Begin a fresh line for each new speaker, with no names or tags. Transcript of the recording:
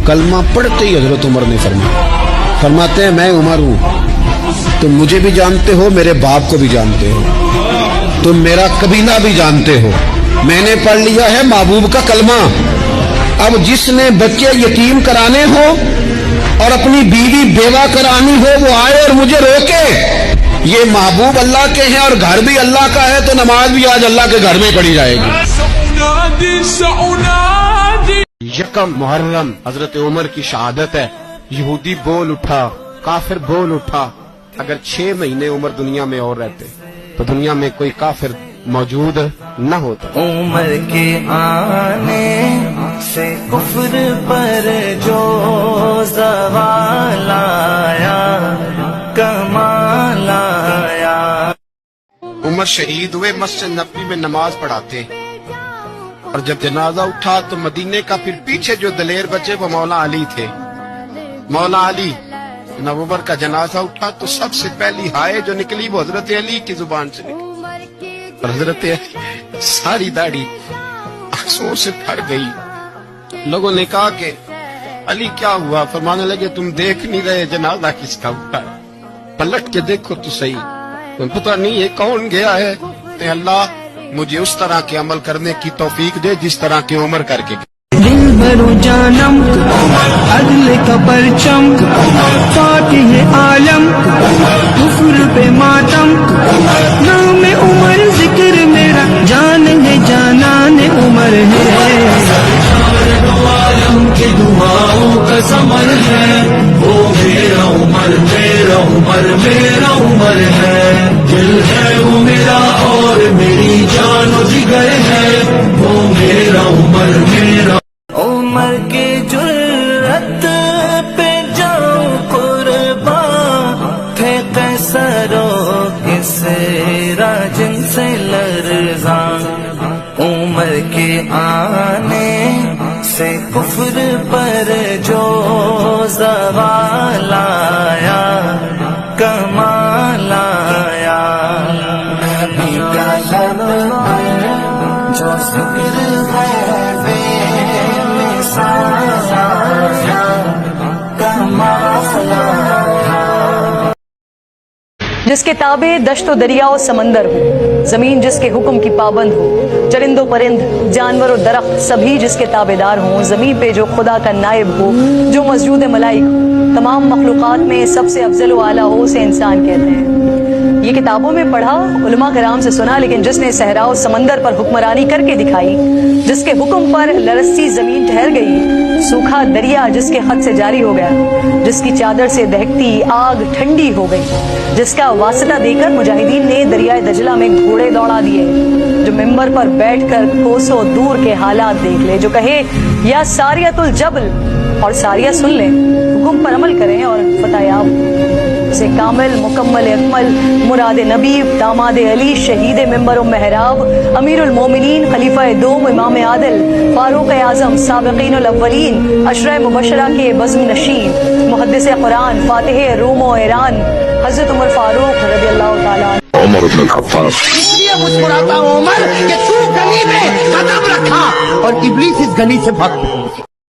کلمہ پڑھتے ہی حضرت عمر نے فرماتے ہیں میں عمر ہوں، تم مجھے بھی جانتے ہو، میرے باپ کو بھی جانتے ہو، تم میرا قبیلہ بھی جانتے ہو، میں نے پڑھ لیا ہے محبوب کا کلمہ۔ اب جس نے بچے یتیم کرانے ہو اور اپنی بیوی بیوہ کرانی ہو وہ آئے اور مجھے روکے۔ یہ محبوب اللہ کے ہیں اور گھر بھی اللہ کا ہے، تو نماز بھی آج اللہ کے گھر میں پڑھی جائے گی۔ یکم محرم حضرت عمر کی شہادت ہے۔ یہودی بول اٹھا، کافر بول اٹھا، اگر 6 مہینے عمر دنیا میں اور رہتے تو دنیا میں کوئی کافر موجود نہ ہوتا۔
عمر کے آنے سے کفر پر جو زوال آیا، کمال آیا۔
عمر شہید ہوئے، مسجد نبوی میں نماز پڑھاتے، اور جب جنازہ اٹھا تو مدینے کا پھر پیچھے جو دلیر بچے وہ مولا علی تھے۔ مولا علی جناب عمر کا جنازہ اٹھا تو سب سے پہلی ہائے جو نکلی وہ حضرت علی کی زبان سے نکلی، اور حضرت علی ساری داڑھی آنسوؤں سے بھر گئی۔ لوگوں نے کہا کہ علی کیا ہوا؟ فرمانے لگے تم دیکھ نہیں رہے جنازہ کس کا اٹھا ہے، پلٹ کے دیکھو تو صحیح، تم پتہ نہیں یہ کون گیا ہے۔ کہ اللہ مجھے اس طرح کے عمل کرنے کی توفیق دے جس طرح کے عمر کر کے۔
دل بھرو جانم عدل کا پرچم، فاتح عالم کفر پہ ماتم، نام عمر ذکر میرا جان ہے، جانان عمر ہے۔ عالم کے دعاؤں کا ثمر ہے وہ میرا عمر، میرا عمر، میرا عمر ہے۔ دل ہے وہ میرا اور میری جان و جگر ہے وہ میرا عمر، میرا عمر کے جرأت پہ جاؤں قربان، تھے قیصر و کسریٰ جن سے لرزاں۔ عمر کے آنے سے کفر پر جو زوال آیا، کمال آیا۔ نبی کا لب جو ذکر ہے بے مثال آیا، کمال آیا۔
جس کے تابع دشت و دریا و سمندر ہو، زمین جس کے حکم کی پابند ہو، چرند و پرند، جانور و درخت سبھی جس کے تابع دار ہوں، زمین پہ جو خدا کا نائب ہو، جو مسجود ملائک ہو، تمام مخلوقات میں سب سے افضل و اعلیٰ ہو، اسے انسان کہتے ہیں۔ یہ کتابوں میں پڑھا، علماء کرام سے سنا، لیکن جس نے صحرا و سمندر پر حکمرانی کر کے دکھائی، جس کے حکم پر لرزتی زمین ٹھہر گئی، سوکھا دریا جس کے خط سے جاری ہو گیا، جس کی چادر سے دہکتی آگ ٹھنڈی ہو گئی، جس کا واسطہ دے کر مجاہدین نے دریائے دجلہ میں گھوڑے دوڑا دیے، جو ممبر پر بیٹھ کر کوسوں دور کے حالات دیکھ لے، جو کہے یا ساریۃ الجبل اور ساریہ سن لیں، حکم پر عمل کریں اور فتح یاب، اسے کامل مکمل اکمل مراد نبی داماد علی شہید ممبر و محراب امیر المومنین خلیفہ دوم امام عادل فاروق اعظم سابقین الاولین عشرہ مبشرہ کے بزم نشین محدث قرآن فاتح روم و ایران حضرت عمر فاروق رضی اللہ تعالیٰ
عمر بن الخطاب۔
اس لیے مسکراتا ہوں عمر کہ تو گلی میں قدم رکھا اور ابلیس اس گلی سے بھاگ